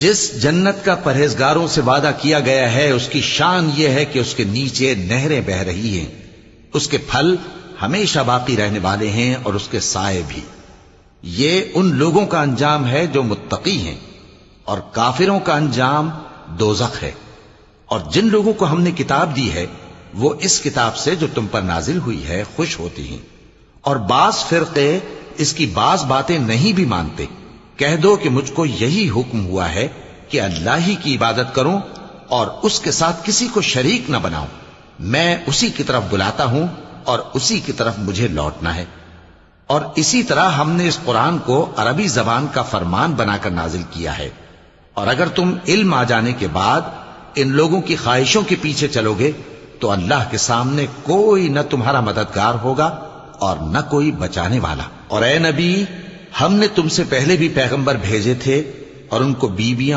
جس جنت کا پرہیزگاروں سے وعدہ کیا گیا ہے اس کی شان یہ ہے کہ اس کے نیچے نہریں بہہ رہی ہیں، اس کے پھل ہمیشہ باقی رہنے والے ہیں اور اس کے سائے بھی۔ یہ ان لوگوں کا انجام ہے جو متقی ہیں، اور کافروں کا انجام دوزخ ہے۔ اور جن لوگوں کو ہم نے کتاب دی ہے وہ اس کتاب سے جو تم پر نازل ہوئی ہے خوش ہوتی ہیں، اور بعض فرقے اس کی بعض باتیں نہیں بھی مانتے۔ کہہ دو کہ مجھ کو یہی حکم ہوا ہے کہ اللہ ہی کی عبادت کروں اور اس کے ساتھ کسی کو شریک نہ بناؤں۔ میں اسی کی طرف بلاتا ہوں اور اسی کی طرف مجھے لوٹنا ہے۔ اور اسی طرح ہم نے اس قرآن کو عربی زبان کا فرمان بنا کر نازل کیا ہے، اور اگر تم علم آ جانے کے بعد ان لوگوں کی خواہشوں کے پیچھے چلو گے تو اللہ کے سامنے کوئی نہ تمہارا مددگار ہوگا اور نہ کوئی بچانے والا۔ اور اے نبی، ہم نے تم سے پہلے بھی پیغمبر بھیجے تھے اور ان کو بیویاں